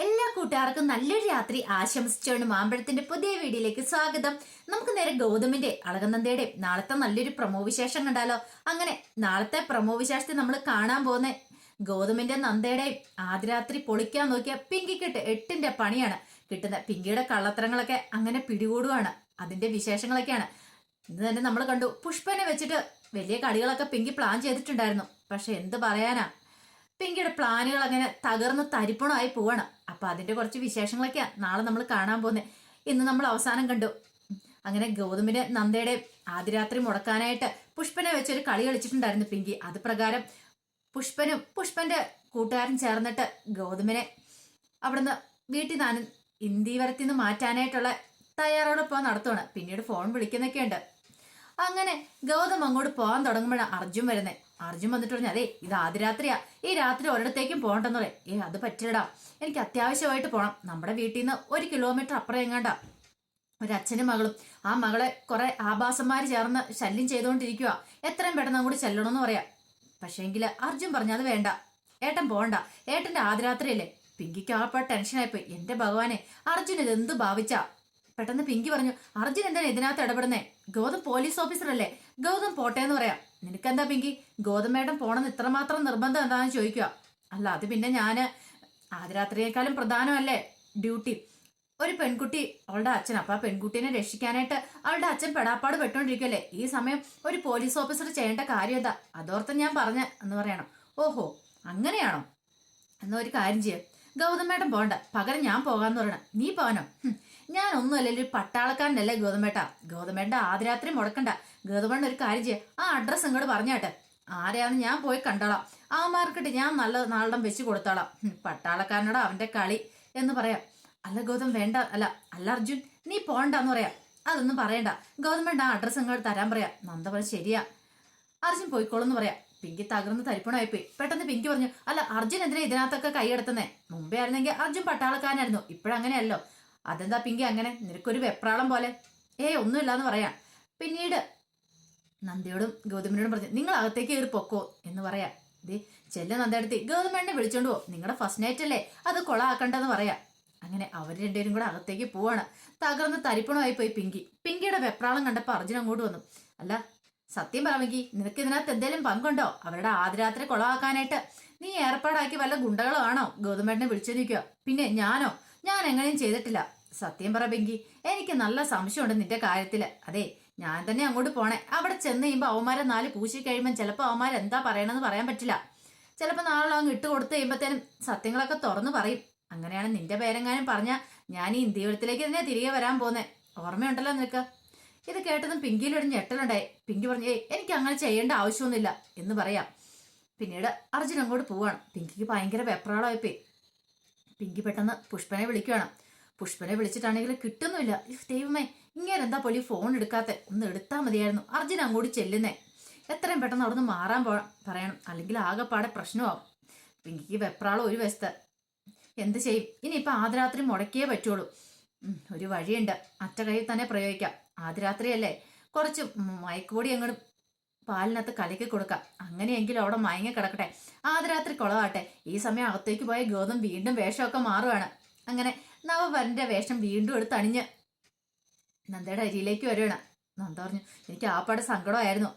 എല്ലാ കൂട്ടുകാർക്കും നല്ലൊരു രാത്രി ആശംസിച്ചുകൊണ്ട് മാമ്പഴത്തിന്റെ പുതിയ വീഡിയോയിലേക്ക് സ്വാഗതം. നമുക്ക് നേരെ ഗൗതമിന്റെ അളകനന്ദയുടെ നാളത്തെ നല്ലൊരു പ്രമോ വിശേഷം കണ്ടാലോ. അങ്ങനെ നാളത്തെ പ്രമോ വിശേഷത്തിൽ നമ്മൾ കാണാൻ പോകുന്ന ഗൗതമിന്റെ നന്ദയുടെയും ആദ്യരാത്രി പൊളിക്കാൻ നോക്കിയ പിങ്കിക്കിട്ട് എട്ടിന്റെ പണിയാണ് കിട്ടുന്നത്. പിങ്കിയുടെ കള്ളത്തരങ്ങളൊക്കെ അങ്ങനെ പിടികൂടുവാണ്. അതിന്റെ വിശേഷങ്ങളൊക്കെയാണ് ഇന്ന് തന്നെ നമ്മൾ കണ്ടു. പുഷ്പനെ വെച്ചിട്ട് വലിയ കളികളൊക്കെ പിങ്കി പ്ലാൻ ചെയ്തിട്ടുണ്ടായിരുന്നു. പക്ഷെ എന്ത് പറയാനാ, പിങ്കിയുടെ പ്ലാനുകൾ അങ്ങനെ തകർന്ന് തരിപ്പണമായി പോവാണ്. അപ്പൊ അതിന്റെ കുറച്ച് വിശേഷങ്ങളൊക്കെയാ നാളെ നമ്മൾ കാണാൻ പോകുന്നത്. ഇന്ന് നമ്മൾ അവസാനം കണ്ടു. അങ്ങനെ ഗൗതമിന് നന്ദയുടെ ആദ്യരാത്രി മുടക്കാനായിട്ട് പുഷ്പനെ വെച്ചൊരു കളി കളിച്ചിട്ടുണ്ടായിരുന്നു പിങ്കി. അത് പ്രകാരം പുഷ്പനും പുഷ്പന്റെ കൂട്ടുകാരൻ ചേർന്നിട്ട് ഗൗതമിനെ അവിടുന്ന് വീട്ടിൽ നിന്നും ഇന്ത്യവരത്തിൽ നിന്ന് മാറ്റാനായിട്ടുള്ള തയ്യാറെടുപ്പ് നടത്തുവാണ്. പിന്നീട് ഫോൺ വിളിക്കുന്നൊക്കെ ഉണ്ട്. അങ്ങനെ ഗൗതം അങ്ങോട്ട് പോകാൻ തുടങ്ങുമ്പോഴാണ് അർജുൻ വരുന്നത്. അർജുൻ വന്നിട്ട് പറഞ്ഞു, അതെ ഇത് ആദ്യരാത്രിയാ, ഈ രാത്രി ഒരിടത്തേക്കും പോകണ്ടെന്ന് പറയും. അത് പറ്റില്ലടാ, എനിക്ക് അത്യാവശ്യമായിട്ട് പോകണം. നമ്മുടെ വീട്ടിൽ നിന്ന് 1 കിലോമീറ്റർ അപ്പുറം എങ്ങാണ്ട ഒരച്ഛനും മകളും. ആ മകളെ കുറെ ആഭാസന്മാര് ചേർന്ന് ശല്യം ചെയ്തുകൊണ്ടിരിക്കുക. എത്രയും പെട്ടെന്ന് അങ്ങോട്ട് ചെല്ലണമെന്ന് പറയാം. പക്ഷേങ്കിൽ അർജുൻ പറഞ്ഞു, അത് വേണ്ട, ഏട്ടൻ പോകണ്ട, ഏട്ടന്റെ ആദ്യരാത്രിയല്ലേ. പിങ്കിക്ക് ആപ്പ ടെൻഷനായിപ്പോയി. എന്റെ ഭഗവാനെ, അർജുൻ ഇത് എന്ത് ഭാവിച്ചാ. പെട്ടെന്ന് പിങ്കി പറഞ്ഞു, അർജുൻ എന്താണ് ഇതിനകത്ത് ഇടപെടുന്നേ? ഗൗതം പോലീസ് ഓഫീസർ അല്ലേ, ഗൗതം പോട്ടെ എന്ന് പറയാം. നിനക്കെന്താ പിങ്കി, ഗൗതം മേഡം പോണെന്ന് ഇത്രമാത്രം നിർബന്ധം എന്താണെന്ന് ചോദിക്കുക. അല്ല അത് പിന്നെ ഞാന് ആദ്യരാത്രിയേക്കാളും പ്രധാനമല്ലേ ഡ്യൂട്ടി. ഒരു പെൺകുട്ടി, അവളുടെ അച്ഛൻ, അപ്പൊ ആ പെൺകുട്ടീനെ രക്ഷിക്കാനായിട്ട് അവളുടെ അച്ഛൻ പെടാപ്പാട് പെട്ടോണ്ടിരിക്കല്ലേ. ഈ സമയം ഒരു പോലീസ് ഓഫീസർ ചെയ്യേണ്ട കാര്യം എന്താ, അതോർത്ത് ഞാൻ പറഞ്ഞ എന്ന് പറയണം. ഓഹോ അങ്ങനെയാണോ, എന്നാ ഒരു കാര്യം ചെയ്യാം, ഗൗതം മേഡം പോകണ്ട, പകരം ഞാൻ പോകാന്ന് പറയണം. നീ പോകാനോ? ഞാനൊന്നുമല്ലേ, ഒരു പട്ടാളക്കാരനല്ലേ ഗൗതമേട്ടാ. ഗൗതമേട്ട ആദ്യരാത്രി മുടക്കണ്ട. ഗൗതമേട്ടൻ ഒരു കാര്യം ചെയ്യാം, ആ അഡ്രസ്സ് ഇങ്ങോട്ട് പറഞ്ഞാട്ടെ, ആരെയാന്ന് ഞാൻ പോയി കണ്ടോളാം. ആ മാർക്കറ്റ് ഞാൻ നല്ല നാളിടം വെച്ച് കൊടുത്തോളാം. പട്ടാളക്കാരനോട് അവന്റെ കളി എന്ന് പറയാം. അല്ല ഗൗതം വേണ്ട, അല്ല അല്ല അർജുൻ നീ പോണ്ടെന്ന് പറയാം. അതൊന്നും പറയണ്ട, ഗൗതമേട്ട ആ അഡ്രസ്സ് ഇങ്ങോട്ട് തരാൻ പറയാം. നന്ദ പറയും, ശരിയാ അർജുൻ പോയിക്കോളെന്ന് പറയാം. പിങ്കി തകർന്ന് തരിപ്പണമായിപ്പോയി. പെട്ടെന്ന് പിങ്കി പറഞ്ഞു, അല്ല അർജുൻ എന്തിനാ ഇതിനകത്തൊക്കെ കൈയെടുത്തുന്നേ? മുമ്പേ ആയിരുന്നെങ്കിൽ അർജുൻ പട്ടാളക്കാരനായിരുന്നു, ഇപ്പോഴങ്ങനെയല്ലോ. അതെന്താ പിങ്കി അങ്ങനെ, നിനക്കൊരു വെപ്രാളം പോലെ? ഒന്നുമില്ലാന്ന് പറയാം. പിന്നീട് നന്ദയോടും ഗൗതമിനോടും പറഞ്ഞു, നിങ്ങൾ അകത്തേക്ക് കയറി പൊക്കോ എന്ന് പറയാം. ദേ ചെല്ല നന്ദയെടുത്തി, ഗൗതമേണ്ണെ വിളിച്ചോണ്ട് പോ, നിങ്ങളുടെ ഫസ്റ്റ് നൈറ്റ് അല്ലേ, അത് കൊളാക്കണ്ടെന്ന് പറയാം. അങ്ങനെ അവർ രണ്ടുപേരും കൂടെ അകത്തേക്ക് പോവാണ്. തകർന്ന് തരിപ്പണമായി പോയി പിങ്കി. പിങ്കിയുടെ വെപ്രാളം കണ്ടപ്പോൾ അർജുൻ അങ്ങോട്ട് വന്നു. അല്ല സത്യം പറ പിങ്കി, നിനക്ക് ഇതിനകത്ത് എന്തെങ്കിലും പങ്കുണ്ടോ? അവരുടെ ആദ്യരാത്രി കൊളാക്കാനായിട്ട് നീ ഏർപ്പാടാക്കി വല്ല ഗുണ്ടകളോ ആണോ ഗൗതമേട്ടനെ വിളിച്ചു നിൽക്കുക? പിന്നെ ഞാനോ? ഞാൻ എങ്ങനെയും ചെയ്തിട്ടില്ല. സത്യം പറ പിങ്കി, എനിക്ക് നല്ല സംശയമുണ്ട് നിന്റെ കാര്യത്തില്. അതെ ഞാൻ തന്നെ അങ്ങോട്ട് പോണേ. അവിടെ ചെന്ന് കഴിയുമ്പോൾ അവന്മാരെ 4 പൂശി കഴിയുമ്പോൾ ചിലപ്പോൾ അവന്മാർ എന്താ പറയണമെന്ന് പറയാൻ പറ്റില്ല. ചിലപ്പോൾ നാളെ അങ്ങ് ഇട്ട് കൊടുത്തു കഴിയുമ്പോഴത്തേനും സത്യങ്ങളൊക്കെ തുറന്നു പറയും. അങ്ങനെയാണ് നിന്റെ പേരെങ്ങാനും പറഞ്ഞാൽ ഞാൻ ഈ ഇന്ത്യത്തിലേക്ക് തന്നെ തിരികെ വരാൻ പോന്നേ. ഓർമ്മയുണ്ടല്ലോ നിനക്ക്? ഇത് കേട്ടതും പിങ്കിയിലൊരു ഞെട്ടലുണ്ടായി. പിങ്കി പറഞ്ഞു, എനിക്ക് അങ്ങനെ ചെയ്യേണ്ട ആവശ്യമൊന്നുമില്ല എന്ന് പറയാം. പിന്നീട് അർജുൻ അങ്ങോട്ട് പോവാണ്. പിങ്കിക്ക് ഭയങ്കര വെപ്രാളമായിപ്പോയി. പിങ്കി പെട്ടെന്ന് പുഷ്പനെ വിളിക്കുകയാണ്. പുഷ്പനെ വിളിച്ചിട്ടാണെങ്കിൽ കിട്ടുന്നില്ല. ദൈവമേ, ഇങ്ങനെ എന്താ പൊലി ഫോൺ എടുക്കാത്ത, ഒന്ന് എടുത്താൽ മതിയായിരുന്നു. അർജുൻ അങ്ങോട്ട് ചെല്ലുന്നേ, എത്രയും പെട്ടെന്ന് അവിടുന്ന് മാറാൻ പറയണം, അല്ലെങ്കിൽ ആകെപ്പാടെ പ്രശ്നമാവും. പിങ്കിക്ക് വെപ്രാളം ഒരു വശത്ത്. എന്ത് ചെയ്യും ഇനിയിപ്പോൾ ആദ്യരാത്രി മുടക്കിയേ പറ്റുള്ളൂ. ഒരു വഴിയുണ്ട്, അറ്റ കയ്യിൽ തന്നെ പ്രയോഗിക്കാം. ആദ്യരാത്രിയല്ലേ, കുറച്ച് മയക്കുപൊടി അങ്ങോട്ട് പാലിനകത്ത് കലക്കി കൊടുക്കാം. അങ്ങനെയെങ്കിലും അവിടെ മയങ്ങി കിടക്കട്ടെ, ആദ്യരാത്രി കുളവാട്ടെ. ഈ സമയം അകത്തേക്ക് പോയ ഗൗതം വീണ്ടും വേഷമൊക്കെ മാറുകയാണ്. അങ്ങനെ നവവരന്റെ വേഷം വീണ്ടും എടുത്തണിഞ്ഞ് നന്ദയുടെ അരിയിലേക്ക് വരുവാണ്. നന്ദ പറഞ്ഞു, എനിക്ക് ആപ്പാടെ സങ്കടമായിരുന്നു.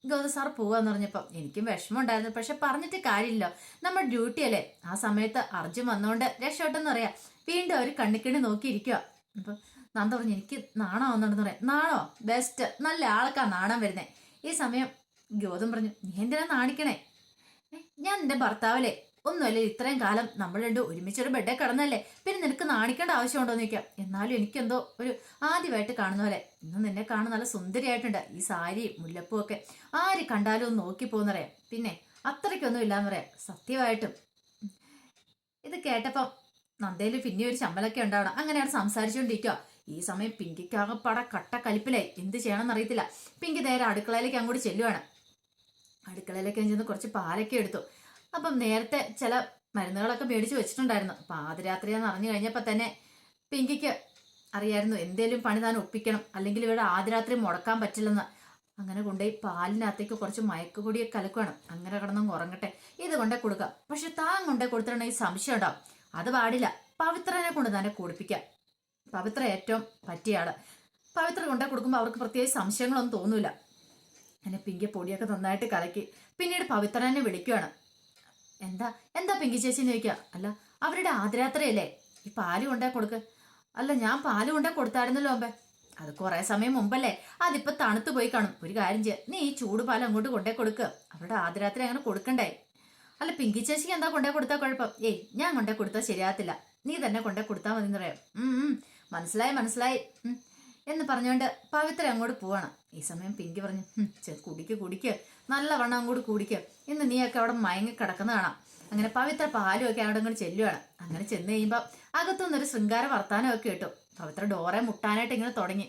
ഗൗതം സാർ പോവാന്ന് പറഞ്ഞപ്പോൾ എനിക്കും വിഷമം ഉണ്ടായിരുന്നു. പക്ഷെ പറഞ്ഞിട്ട് കാര്യമില്ലോ, നമ്മുടെ ഡ്യൂട്ടി അല്ലേ. ആ സമയത്ത് അർജുൻ വന്നുകൊണ്ട് രക്ഷപ്പെട്ടെന്ന് പറയാം. വീണ്ടും അവർ കണ്ണിക്കണ്ണി നോക്കിയിരിക്കുക. അപ്പൊ നന്ദ പറഞ്ഞു, എനിക്ക് നാണം വന്നുണ്ടെന്ന് പറയാം. നാണോ? ബെസ്റ്റ്, നല്ല ആൾക്കാ നാണം വരുന്നേ. ഈ സമയം ഗൗതം പറഞ്ഞു, നീ എന്തിനാ നാണിക്കണേ? ഞാൻ നിന്റെ ഭർത്താവല്ലേ, ഒന്നുമല്ലേ, ഇത്രയും കാലം നമ്മൾ രണ്ടും ഒരുമിച്ചൊരു ബെഡേ കിടന്നല്ലേ, പിന്നെ നിനക്ക് നാണിക്കേണ്ട ആവശ്യമുണ്ടോന്ന് ചോദിക്കാം. എന്നാലും എനിക്കെന്തോ ഒരു ആദ്യമായിട്ട് കാണുന്ന പോലെ. ഇന്ന് നിന്നെ കാണാൻ നല്ല സുന്ദരിയായിട്ടുണ്ട്. ഈ സാരി മുല്ലപ്പൂ ഒക്കെ ആര് കണ്ടാലും ഒന്ന് നോക്കി പോകുന്നറിയാം. പിന്നെ അത്രയ്ക്കൊന്നും ഇല്ലാന്ന് പറയാം. സത്യമായിട്ടും ഇത് കേട്ടപ്പം നന്ദയിൽ പിന്നെ ഒരു ചമ്മലൊക്കെ ഉണ്ടാവണം. അങ്ങനെയാണ് സംസാരിച്ചുകൊണ്ടിരിക്കുക. ഈ സമയം പിങ്കിക്കാകപ്പാടെ കട്ട കലിപ്പിലായി. എന്ത് ചെയ്യണമെന്ന് അറിയത്തില്ല. പിങ്കി നേരെ അടുക്കളയിലേക്ക് അങ്ങോട്ട് ചെല്ലുവാണ്. അടുക്കളയിലേക്ക് ചെന്ന് കുറച്ച് പാലൊക്കെ എടുത്തു. അപ്പം നേരത്തെ ചില മരുന്നുകളൊക്കെ മേടിച്ചു വെച്ചിട്ടുണ്ടായിരുന്നു. അപ്പം ആദ്യരാത്രിയാന്ന് അറിഞ്ഞു കഴിഞ്ഞപ്പോൾ തന്നെ പിങ്കിക്ക് അറിയായിരുന്നു എന്തേലും പണി താൻ ഒപ്പിക്കണം, അല്ലെങ്കിൽ ഇവിടെ ആദ്യരാത്രി മുടക്കാൻ പറ്റില്ലെന്ന്. അങ്ങനെ കൊണ്ടുപോയി പാലിനകത്തേക്ക് കുറച്ച് മയക്കുപൊടിയെ കലക്കുകയാണ്. അങ്ങനെ കിടന്നങ്ങ് ഉറങ്ങട്ടെ, ഇത് കൊണ്ടേ കൊടുക്കാം. പക്ഷെ താൻ കൊണ്ടേ കൊടുത്തിട്ടുണ്ടെങ്കിൽ സംശയം ഉണ്ടാവും. അത് പാടില്ല, പവിത്രനെ കൊണ്ട് തന്നെ കുടിപ്പിക്കാം. പവിത്ര ഏറ്റവും പറ്റിയ ആള്. പവിത്ര കൊണ്ടേ കൊടുക്കുമ്പോൾ അവർക്ക് പ്രത്യേകിച്ച് സംശയങ്ങളൊന്നും തോന്നൂല. അങ്ങനെ പിങ്കി പൊടിയൊക്കെ നന്നായിട്ട് കലക്കി പിന്നീട് പവിത്രനെ വിളിക്കുവാണ്. എന്താ എന്താ പിങ്കി ചേച്ചിന്ന് ചോദിക്കുക. അല്ല, അവരുടെ ആദ്യരാത്രിയല്ലേ, ഈ പാല് കൊണ്ടേ കൊടുക്ക്. അല്ല, ഞാൻ പാല് കൊണ്ടേ കൊടുത്തായിരുന്നല്ലോ അമ്പേ. അത് കുറെ സമയം മുമ്പല്ലേ, അതിപ്പോ തണുത്ത് പോയി കാണും. ഒരു കാര്യം ചെയ്യാം, നീ ഈ ചൂട് പാൽ അങ്ങോട്ട് കൊണ്ടേ കൊടുക്കുക. അവരുടെ ആദ്യരാത്രി അങ്ങനെ കൊടുക്കണ്ടേ. അല്ല, പിങ്കി ചേച്ചിക്ക് എന്താ കൊണ്ടേ കൊടുത്താൽ കുഴപ്പം? ഏയ്, ഞാൻ കൊണ്ടേ കൊടുത്താൽ ശരിയാകത്തില്ല, നീ തന്നെ കൊണ്ടേ കൊടുത്താൽ മതി എന്ന് പറയാം. മനസ്സിലായി മനസ്സിലായി എന്ന് പറഞ്ഞുകൊണ്ട് പവിത്ര അങ്ങോട്ട് പോവാണ്. ഈ സമയം പിങ്കി പറഞ്ഞു, കുടിക്ക് നല്ലവണ്ണം അങ്ങോട്ട് കുടിക്ക്, ഇന്ന് നീയൊക്കെ അവിടെ മയങ്ങി കിടക്കുന്ന കാണാം. അങ്ങനെ പവിത്ര പാലും ഒക്കെ അവിടെ അങ്ങോട്ട് ചെല്ലുവാണ്. അങ്ങനെ ചെന്ന് കഴിയുമ്പോൾ അകത്തുനിന്നൊരു ശൃംഗാര വർത്താനമൊക്കെ കേട്ടു. പവിത്ര ഡോറെ മുട്ടാനായിട്ട് ഇങ്ങനെ തുടങ്ങി.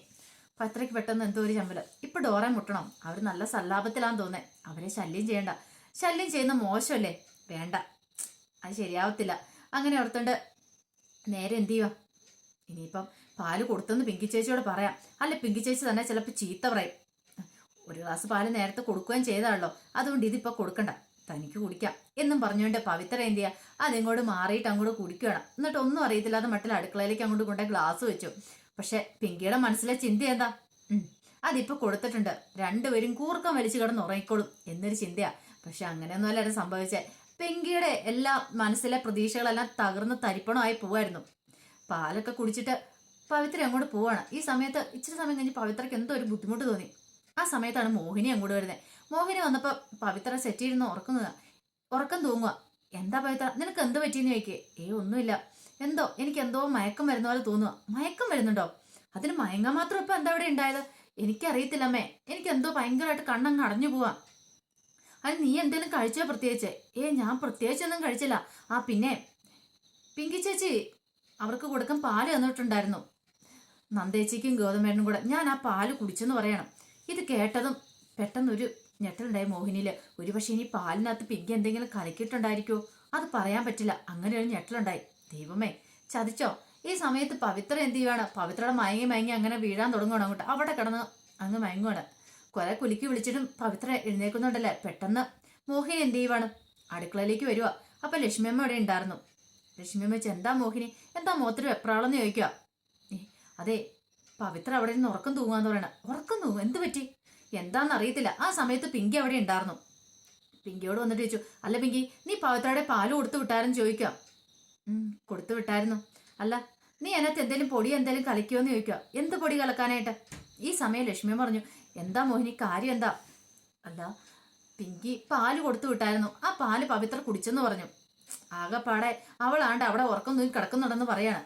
പവിത്രയ്ക്ക് പെട്ടെന്ന് എന്തോ ഒരു ചമ്പല്. ഇപ്പൊ ഡോറെ മുട്ടണം, അവർ നല്ല സല്ലാപത്തിലാന്ന് തോന്നേ. അവരെ ശല്യം ചെയ്യണ്ട, ശല്യം ചെയ്യുന്ന മോശമല്ലേ, വേണ്ട, അത് ശരിയാവത്തില്ല. അങ്ങനെ ഓർത്തുകൊണ്ട് നേരെ എന്ത് ചെയ്യുക, ഇനിയിപ്പം പാല് കൊടുത്തെന്ന് പിങ്കി ചേച്ചിയോട് പറയാം. അല്ല, പിങ്കി ചേച്ചി തന്നെ ചിലപ്പോൾ ചീത്ത പറയും. ഒരു ഗ്ലാസ് പാല് നേരത്തെ കൊടുക്കുകയും ചെയ്താണല്ലോ, അതുകൊണ്ട് ഇതിപ്പോൾ കൊടുക്കണ്ട, തനിക്ക് കുടിക്കാം എന്നും പറഞ്ഞുകൊണ്ട് പവിത്ര എന്ത് ചെയ്യുക, അതിങ്ങോട്ട് മാറിയിട്ട് അങ്ങോട്ട് കുടിക്കുകയാണ്. എന്നിട്ട് ഒന്നും അറിയത്തില്ലാതെ മട്ടിൽ അടുക്കളയിലേക്ക് അങ്ങോട്ട് കൊണ്ടേ ഗ്ലാസ് വെച്ചു. പക്ഷെ പിങ്കിയുടെ മനസ്സിലെ ചിന്ത എന്താ, അതിപ്പോൾ കൊടുത്തിട്ടുണ്ട്, രണ്ടുപേരും കൂർക്കം വലിച്ചു കിടന്ന് ഉറങ്ങിക്കോളും എന്നൊരു ചിന്തയാ. പക്ഷെ അങ്ങനെയൊന്നും അല്ലായിരുന്നു സംഭവിച്ചേ. പിങ്കിയുടെ എല്ലാ മനസ്സിലെ പ്രതീക്ഷകളെല്ലാം തകർന്ന് തരിപ്പണമായി പോവായിരുന്നു. പാലൊക്കെ കുടിച്ചിട്ട് പവിത്ര അങ്ങോട്ട് പോവാണ്. ഈ സമയത്ത് ഇച്ചിരി സമയം കഴിഞ്ഞ് പവിത്രയ്ക്ക് എന്തോ ഒരു ബുദ്ധിമുട്ട് തോന്നി. ആ സമയത്താണ് മോഹിനി അങ്ങോട്ട് വരുന്നത്. മോഹിനി വന്നപ്പോൾ പവിത്ര സെറ്റ് ചെയ്തിരുന്ന് ഉറക്കം തൂങ്ങുക. എന്താ പവിത്ര, നിനക്ക് എന്ത് പറ്റിയെന്ന് ചോദിക്കേ. ഒന്നുമില്ല, എനിക്ക് എന്തോ മയക്കം വരുന്ന പോലെ തോന്നുക. മയക്കം വരുന്നുണ്ടോ? അതിന് മയങ്ങാൻ മാത്രം ഇപ്പൊ എന്താ ഇവിടെ ഉണ്ടായത്? എനിക്കറിയത്തില്ലമ്മേ, എനിക്ക് എന്തോ ഭയങ്കരമായിട്ട് കണ്ണങ്ങ് അടഞ്ഞു പോവാ. അത് നീ എന്തെങ്കിലും കഴിച്ചോ പ്രത്യേകിച്ച്? ഞാൻ പ്രത്യേകിച്ചൊന്നും കഴിച്ചില്ല. പിന്നെ പിങ്കി ചേച്ചി അവർക്ക് കൊടുക്കാൻ പാല് തന്നിട്ടുണ്ടായിരുന്നു, നന്ദേച്ചിക്കും ഗൗതമേട്ടനും കൂടെ. ഞാൻ ആ പാല് കുടിച്ചെന്ന് പറയണം. ഇത് കേട്ടതും പെട്ടെന്നൊരു ഞെട്ടലുണ്ടായി മോഹിനിയില്. ഒരുപക്ഷെ ഇനി പാലിനകത്ത് പിങ്കി എന്തെങ്കിലും കലക്കിയിട്ടുണ്ടായിരിക്കോ, അത് പറയാൻ പറ്റില്ല. അങ്ങനെ ഒരു ഞെട്ടലുണ്ടായി. ദൈവമേ, ചതിച്ചോ? ഈ സമയത്ത് പവിത്ര എന്ത് ചെയ്യുവാണ്, പവിത്രയുടെ മയങ്ങി അങ്ങനെ വീഴാൻ തുടങ്ങുവാണ്. അങ്ങോട്ട് അവിടെ കിടന്ന് അങ്ങ് മയങ്ങുവാണ്. കുറെ കുലുക്കി വിളിച്ചിട്ടും പവിത്ര എഴുന്നേൽക്കുന്നുണ്ടല്ലേ. പെട്ടെന്ന് മോഹിനി എന്ത് ചെയ്യുവാണ്, അടുക്കളയിലേക്ക് വരുക. അപ്പൊ ലക്ഷ്മിയമ്മ ഇവിടെ ഉണ്ടായിരുന്നു. ലക്ഷ്മിയമ്മ വെച്ച്, എന്താ മോഹിനി, എന്താ മുഖത്തൊരു വെപ്രാളെന്ന് ചോദിക്കുക. അതെ, പവിത്ര അവിടെ നിന്ന് ഉറക്കം തൂങ്ങാന്ന് പറയണ. ഉറക്കം തൂങ്ങും? എന്ത് പറ്റി? എന്താന്ന് അറിയത്തില്ല. ആ സമയത്ത് പിങ്കി അവിടെ ഉണ്ടായിരുന്നു. പിങ്കിയോട് വന്നിട്ട് ചോദിച്ചു, അല്ല പിങ്കി, നീ പവിത്രയുടെ പാല് കൊടുത്തു വിട്ടാരെന്ന് ചോദിക്കാം. കൊടുത്തു വിട്ടായിരുന്നു. അല്ല, നീ അതിനകത്ത് എന്തേലും പൊടി എന്തേലും കലക്കിയോന്ന് ചോദിക്കുക. എന്ത് പൊടി കലക്കാനായിട്ട്? ഈ സമയം ലക്ഷ്മി പറഞ്ഞു, എന്താ മോഹിനി, കാര്യം എന്താ? അല്ല, പിങ്കി പാല് കൊടുത്തു വിട്ടായിരുന്നു, ആ പാല് പവിത്ര കുടിച്ചെന്ന് പറഞ്ഞു. ആകെപ്പാടെ അവളാണ്ട് അവിടെ ഉറക്കം തൂങ്ങി കിടക്കുന്നുണ്ടെന്ന് പറയാണ്.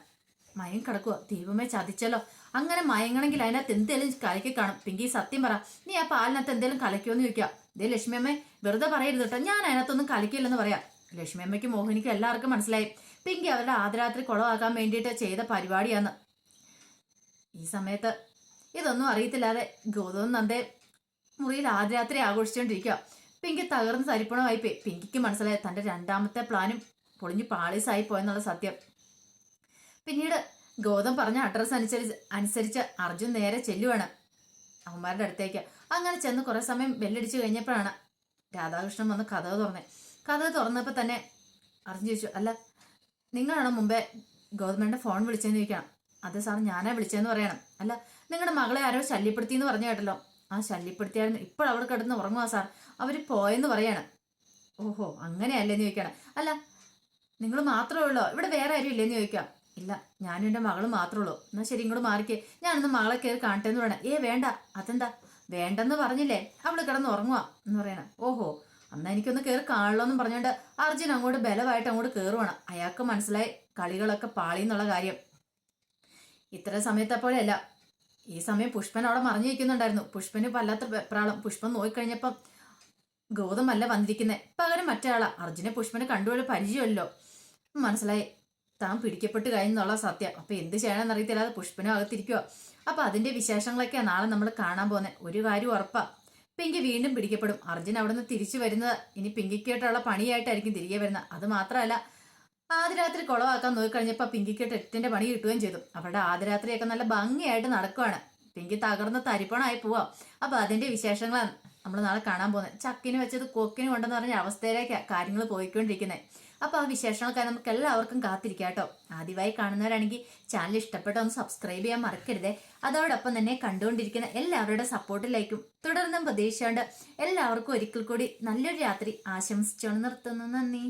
മയം കിടക്കുക. ദൈവമേ, ചതിച്ചല്ലോ. അങ്ങനെ മയങ്ങണമെങ്കിൽ അതിനകത്ത് എന്തേലും കലക്കി കാണും. പിങ്കി സത്യം പറ, നീ ആ പാലിനകത്ത് എന്തേലും കലക്കിയോന്ന് ചോദിക്കുക. ഇതേ ലക്ഷ്മിയമ്മ, വെറുതെ പറയരുത് കേട്ടോ, ഞാൻ അതിനകത്തൊന്നും കലക്കില്ലെന്ന് പറയാം. ലക്ഷ്മിയമ്മയ്ക്കും മോഹിനിക്കും എല്ലാവർക്കും മനസ്സിലായി പിങ്കി അവരുടെ ആദ്യരാത്രി കുളമാക്കാൻ വേണ്ടിയിട്ട് ചെയ്ത പരിപാടിയാന്ന്. ഈ സമയത്ത് ഇതൊന്നും അറിയത്തില്ലാതെ ഗൗതവും നന്ദേ മുറിയിൽ ആദ്യരാത്രി ആഘോഷിച്ചുകൊണ്ടിരിക്കുക. പിങ്കി തകർന്ന് തരിപ്പണമായി പോയി. പിങ്കിക്ക് മനസ്സിലായി തന്റെ രണ്ടാമത്തെ പ്ലാനും പൊളിഞ്ഞു പാളീസായി പോയെന്നുള്ള സത്യം. പിന്നീട് ഗൗതം പറഞ്ഞ അഡ്രസ്സ് അനുസരിച്ച് അർജുൻ നേരെ ചെല്ലുവാണ് അവന്മാരുടെ അടുത്തേക്ക്. അങ്ങനെ ചെന്ന് കുറെ സമയം ബെല്ലടിച്ചു കഴിഞ്ഞപ്പോഴാണ് രാധാകൃഷ്ണൻ വന്ന് കഥക് തുറന്നേ. കഥക് തുറന്നപ്പോൾ തന്നെ അർജുൻ ചോദിച്ചു, അല്ല, നിങ്ങളാണോ മുമ്പേ ഗൗതമേൻ്റെ ഫോൺ വിളിച്ചതെന്ന് ചോദിക്കണം. അതെ സാർ, ഞാനാ വിളിച്ചതെന്ന് പറയണം. അല്ല, നിങ്ങളുടെ മകളെ ആരോ ശല്യപ്പെടുത്തി എന്ന് പറഞ്ഞു കേട്ടല്ലോ. ആ ശല്യപ്പെടുത്തിയായിരുന്നു, ഇപ്പോൾ അവിടെ കിടന്ന് ഉറങ്ങുക സാർ, അവർ പോയെന്ന് പറയാണ്. ഓഹോ, അങ്ങനെയല്ലേന്ന് ചോദിക്കണം. അല്ല, നിങ്ങൾ മാത്രമേ ഉള്ളോ, ഇവിടെ വേറെ ആരും ഇല്ലേന്ന് ചോദിക്കാം. ഇല്ല, ഞാനും എൻ്റെ മകളും മാത്രമേ ഉള്ളൂ. എന്നാൽ ശരി, ഇങ്ങോട്ട് മാറിക്കേ, ഞാനൊന്ന് മകളെ കയറി കാണട്ടെ എന്ന് പറയണം. വേണ്ട, അതെന്താ, വേണ്ടെന്ന് പറഞ്ഞില്ലേ, അവള് കിടന്ന് ഉറങ്ങുക എന്ന് പറയണം. ഓഹോ, അന്നാ എനിക്കൊന്ന് കയറി കാണല്ലോ എന്നും പറഞ്ഞുകൊണ്ട് അർജുൻ അങ്ങോട്ട് ബലമായിട്ട് അങ്ങോട്ട് കയറുവാണ്. അയാൾക്ക് മനസ്സിലായി കളികളൊക്കെ പാളി എന്നുള്ള കാര്യം. ഇത്ര സമയത്തപ്പോഴല്ല, ഈ സമയം പുഷ്പൻ അവിടെ മറിഞ്ഞു നിൽക്കുന്നുണ്ടായിരുന്നു. പുഷ്പന് വല്ലാത്ത വെപ്രാളം. പുഷ്പൻ നോക്കിക്കഴിഞ്ഞപ്പം ഗൗതമല്ല വന്നിരിക്കുന്നത്, പകരം മറ്റേ അർജുനെ പുഷ്പനെ കണ്ടുപോലെ പരിചയമല്ലോ. മനസ്സിലായി താൻ പിടിക്കപ്പെട്ട് കഴിഞ്ഞെന്നുള്ള സത്യം. അപ്പൊ എന്ത് ചെയ്യണമെന്ന് അറിയത്തില്ല, അത് പുഷ്പനും അകത്തിരിക്കുക. അപ്പൊ അതിന്റെ വിശേഷങ്ങളൊക്കെയാണ് നാളെ നമ്മൾ കാണാൻ പോകുന്നത്. ഒരു കാര്യം ഉറപ്പാ, പിങ്കി വീണ്ടും പിടിക്കപ്പെടും. അർജുൻ അവിടെ നിന്ന് തിരിച്ചു വരുന്നത് ഇനി പിങ്കിക്കായിട്ടുള്ള പണിയായിട്ടായിരിക്കും തിരികെ വരുന്നത്. അത് മാത്രമല്ല, ആദ്യരാത്രി കുളവാക്കാൻ നോക്കിക്കഴിഞ്ഞപ്പോ പിങ്കിക്കായിട്ട് 8ന്റെ പണി കിട്ടുകയും ചെയ്തു. അവരുടെ ആദ്യരാത്രിയൊക്കെ നല്ല ഭംഗിയായിട്ട് നടക്കുവാണ്. പിങ്കി തകർന്ന് തരിപ്പണായി പോവാം. അപ്പൊ അതിന്റെ വിശേഷങ്ങളാണ് നമ്മൾ നാളെ കാണാൻ പോകുന്നത്. ചക്കിന് വെച്ചത് കൊക്കിന് കൊണ്ടെന്ന് പറഞ്ഞ അവസ്ഥയിലേക്കാണ് കാര്യങ്ങൾ പോയിക്കൊണ്ടിരിക്കുന്നത്. അപ്പൊ ആ വിശേഷങ്ങളൊക്കെ നമുക്ക് എല്ലാവർക്കും കാത്തിരിക്കാം കേട്ടോ. ആദ്യമായി കാണുന്നവരാണെങ്കിൽ ചാനൽ ഇഷ്ടപ്പെട്ടോ ഒന്ന് സബ്സ്ക്രൈബ് ചെയ്യാൻ മറക്കരുതേ. അതോടൊപ്പം തന്നെ കണ്ടുകൊണ്ടിരിക്കുന്ന എല്ലാവരുടെ സപ്പോർട്ടിലേക്കും തുടർന്നും പ്രതീക്ഷിച്ചുകൊണ്ട് എല്ലാവർക്കും ഒരിക്കൽ കൂടി നല്ലൊരു രാത്രി ആശംസിച്ചുകൊണ്ട് നിർത്തുന്നു. നന്ദി.